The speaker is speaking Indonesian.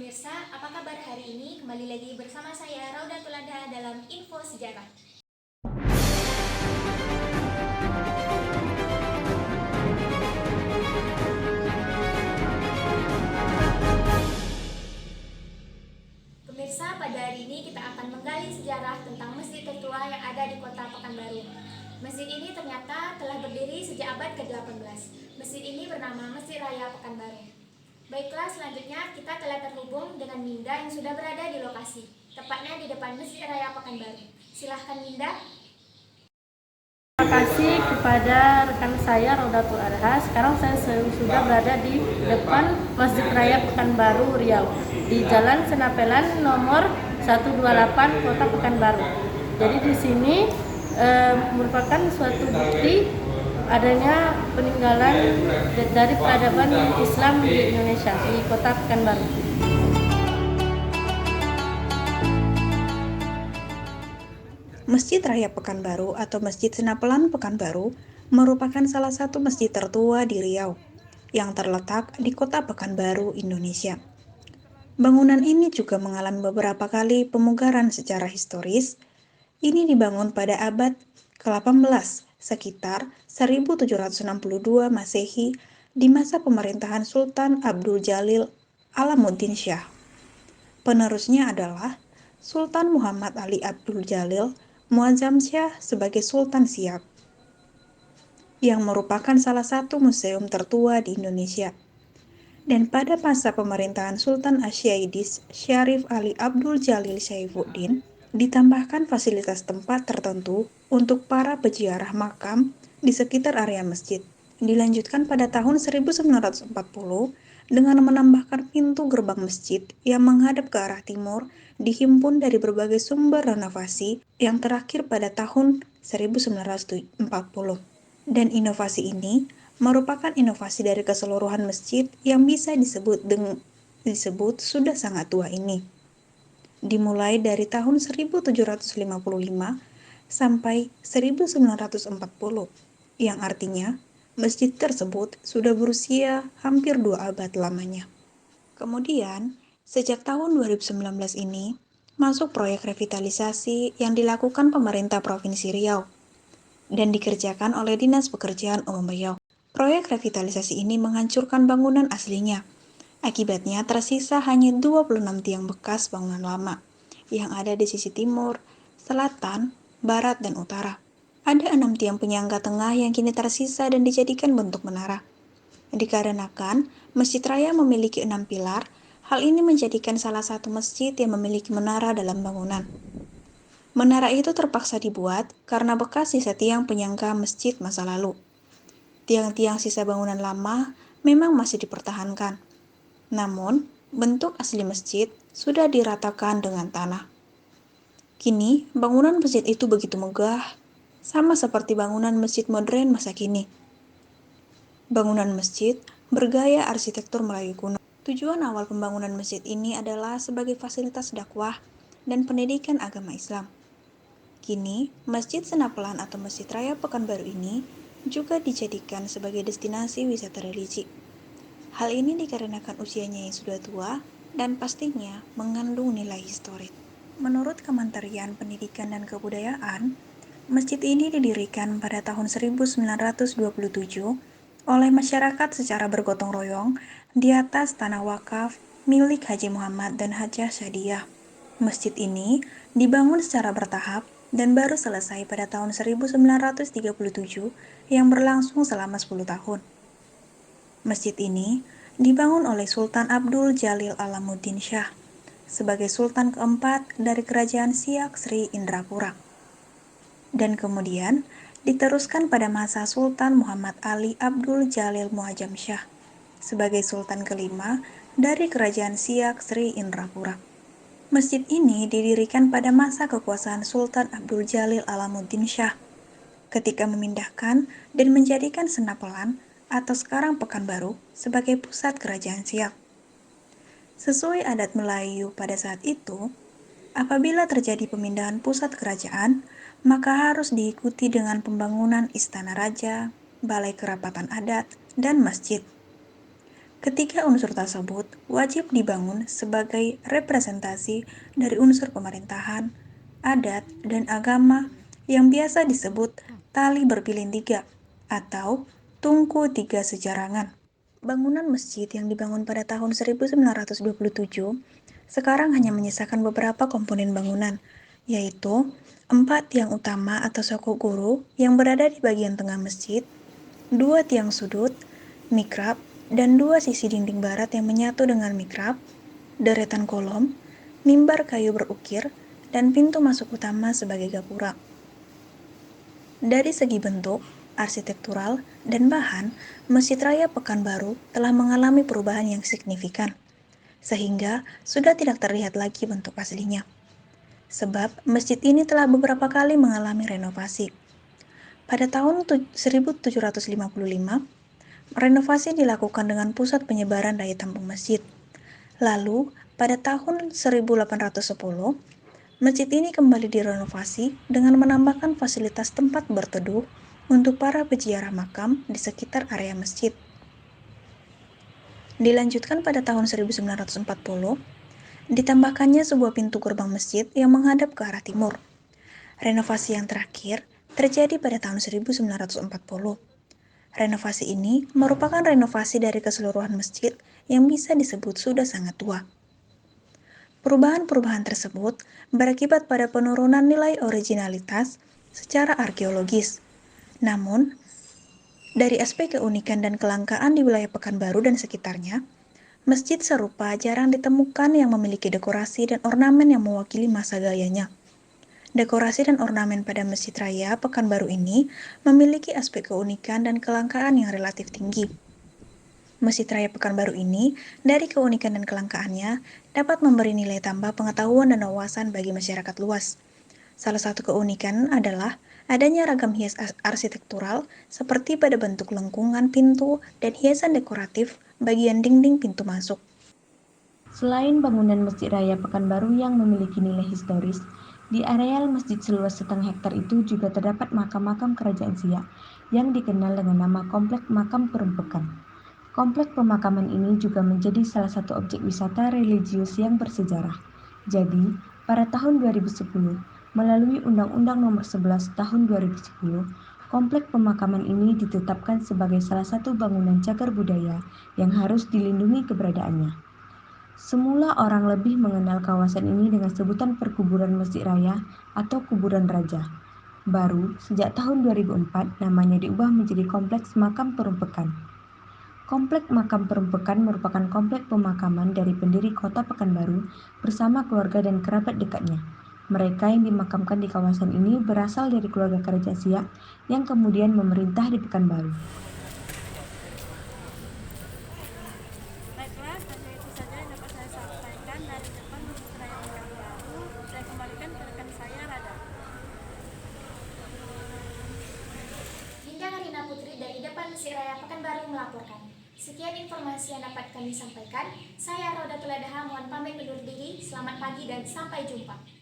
Pemirsa, apa kabar hari ini? Kembali lagi bersama saya Raudatul Adha dalam Info Sejarah. Pemirsa, pada hari ini kita akan menggali sejarah tentang masjid tertua yang ada di kota Pekanbaru. Masjid ini ternyata telah berdiri sejak abad ke-18. Masjid ini bernama Masjid Raya Pekanbaru. Baiklah, selanjutnya kita telah terhubung dengan Minda yang sudah berada di lokasi, tepatnya di depan Masjid Raya Pekanbaru. Silahkan Minda. Terima kasih kepada rekan saya Raudatul Adha. Sekarang saya sudah berada di depan Masjid Raya Pekanbaru Riau di Jalan Senapelan nomor 128 Kota Pekanbaru. Jadi di sini merupakan suatu bukti adanya peninggalan dari peradaban Islam di Indonesia di Kota Pekanbaru. Masjid Raya Pekanbaru atau Masjid Senapelan Pekanbaru merupakan salah satu masjid tertua di Riau yang terletak di kota Pekanbaru, Indonesia. Bangunan ini juga mengalami beberapa kali pemugaran secara historis. Ini dibangun pada abad ke-18 sekitar 1762 Masehi di masa pemerintahan Sultan Abdul Jalil Alamuddin Syah. Penerusnya adalah Sultan Muhammad Ali Abdul Jalil Muazzam Syah sebagai Sultan Siak, yang merupakan salah satu museum tertua di Indonesia. Dan pada masa pemerintahan Sultan Asyaidis Syarif Ali Abdul Jalil Syaifuddin, ditambahkan fasilitas tempat tertentu untuk para peziarah makam di sekitar area masjid. Dilanjutkan pada tahun 1940 dengan menambahkan pintu gerbang masjid yang menghadap ke arah timur, dihimpun dari berbagai sumber renovasi yang terakhir pada tahun 1940. Dan inovasi ini merupakan inovasi dari keseluruhan masjid yang bisa disebut sudah sangat tua ini. Dimulai dari tahun 1755 sampai 1940, yang artinya masjid tersebut sudah berusia hampir 2 abad lamanya. Kemudian, sejak tahun 2019 ini, masuk proyek revitalisasi yang dilakukan pemerintah Provinsi Riau dan dikerjakan oleh Dinas Pekerjaan Umum Riau. Proyek revitalisasi ini menghancurkan bangunan aslinya. Akibatnya tersisa hanya 26 tiang bekas bangunan lama yang ada di sisi timur, selatan, barat, dan utara. Ada 6 tiang penyangga tengah yang kini tersisa dan dijadikan bentuk menara. Dikarenakan Masjid Raya memiliki 6 pilar, hal ini menjadikan salah satu masjid yang memiliki menara dalam bangunan. Menara itu terpaksa dibuat karena bekas sisa tiang penyangga masjid masa lalu. Tiang-tiang sisa bangunan lama memang masih dipertahankan. Namun, bentuk asli masjid sudah diratakan dengan tanah. Kini, bangunan masjid itu begitu megah, sama seperti bangunan masjid modern masa kini. Bangunan masjid bergaya arsitektur Melayu kuno. Tujuan awal pembangunan masjid ini adalah sebagai fasilitas dakwah dan pendidikan agama Islam. Kini, Masjid Senapelan atau Masjid Raya Pekanbaru ini juga dijadikan sebagai destinasi wisata religi. Hal ini dikarenakan usianya yang sudah tua dan pastinya mengandung nilai historis. Menurut Kementerian Pendidikan dan Kebudayaan, masjid ini didirikan pada tahun 1927 oleh masyarakat secara bergotong royong di atas tanah wakaf milik Haji Muhammad dan Hajah Syadiah. Masjid ini dibangun secara bertahap dan baru selesai pada tahun 1937 yang berlangsung selama 10 tahun. Masjid ini dibangun oleh Sultan Abdul Jalil Alamuddin Syah sebagai Sultan keempat dari Kerajaan Siak Sri Indrapura. Dan kemudian diteruskan pada masa Sultan Muhammad Ali Abdul Jalil Muazzam Syah sebagai Sultan kelima dari Kerajaan Siak Sri Indrapura. Masjid ini didirikan pada masa kekuasaan Sultan Abdul Jalil Alamuddin Syah ketika memindahkan dan menjadikan Senapelan atau sekarang Pekanbaru sebagai pusat kerajaan Siak. Sesuai adat Melayu pada saat itu, apabila terjadi pemindahan pusat kerajaan, maka harus diikuti dengan pembangunan istana raja, balai kerapatan adat, dan masjid. Ketiga unsur tersebut wajib dibangun sebagai representasi dari unsur pemerintahan, adat, dan agama yang biasa disebut tali berpilin tiga atau tungku tiga sejarangan. Bangunan masjid yang dibangun pada tahun 1927 sekarang hanya menyisakan beberapa komponen bangunan, yaitu 4 tiang utama atau sokoguru yang berada di bagian tengah masjid, 2 tiang sudut, mihrab, dan 2 sisi dinding barat yang menyatu dengan mihrab, deretan kolom, mimbar kayu berukir, dan pintu masuk utama sebagai gapura. Dari segi bentuk, arsitektural, dan bahan, Masjid Raya Pekanbaru telah mengalami perubahan yang signifikan, sehingga sudah tidak terlihat lagi bentuk aslinya. Sebab masjid ini telah beberapa kali mengalami renovasi. Pada tahun 1755, renovasi dilakukan dengan pusat penyebaran daya tampung masjid. Lalu, pada tahun 1810, masjid ini kembali direnovasi dengan menambahkan fasilitas tempat berteduh untuk para peziarah makam di sekitar area masjid. Dilanjutkan pada tahun 1940, ditambahkannya sebuah pintu gerbang masjid yang menghadap ke arah timur. Renovasi yang terakhir terjadi pada tahun 1940. Renovasi ini merupakan renovasi dari keseluruhan masjid yang bisa disebut sudah sangat tua. Perubahan-perubahan tersebut berakibat pada penurunan nilai originalitas secara arkeologis. Namun, dari aspek keunikan dan kelangkaan di wilayah Pekanbaru dan sekitarnya, masjid serupa jarang ditemukan yang memiliki dekorasi dan ornamen yang mewakili masa gayanya. Dekorasi dan ornamen pada Masjid Raya Pekanbaru ini memiliki aspek keunikan dan kelangkaan yang relatif tinggi. Masjid Raya Pekanbaru ini, dari keunikan dan kelangkaannya, dapat memberi nilai tambah pengetahuan dan wawasan bagi masyarakat luas. Salah satu keunikan adalah adanya ragam hias arsitektural seperti pada bentuk lengkungan pintu dan hiasan dekoratif bagian dinding pintu masuk. Selain bangunan Masjid Raya Pekanbaru yang memiliki nilai historis, di areal masjid seluas 0,5 hektar itu juga terdapat makam-makam kerajaan Siak yang dikenal dengan nama Komplek Makam Perumpekan. Komplek pemakaman ini juga menjadi salah satu objek wisata religius yang bersejarah. Jadi, pada tahun 2010, melalui Undang-Undang Nomor 11 Tahun 2010, komplek pemakaman ini ditetapkan sebagai salah satu bangunan cagar budaya yang harus dilindungi keberadaannya. Semula orang lebih mengenal kawasan ini dengan sebutan Perkuburan Masjid Raya atau Kuburan Raja. Baru, sejak tahun 2004, namanya diubah menjadi Kompleks Makam Perumpekan. Komplek Makam Perumpekan merupakan komplek pemakaman dari pendiri kota Pekanbaru bersama keluarga dan kerabat dekatnya. Mereka yang dimakamkan di kawasan ini berasal dari keluarga kerajaan Siak yang kemudian memerintah di Pekanbaru. Baiklah, hanya itu saja yang dapat saya sampaikan dari depan Masjid Raya Pekanbaru. Saya kembalikan ke rekan saya, Rada. Dinda Karina Putri dari depan Masjid Raya Pekanbaru melaporkan. Sekian informasi yang dapat kami sampaikan. Saya Rodatul Adaha mohon pamit undur diri. Selamat pagi dan sampai jumpa.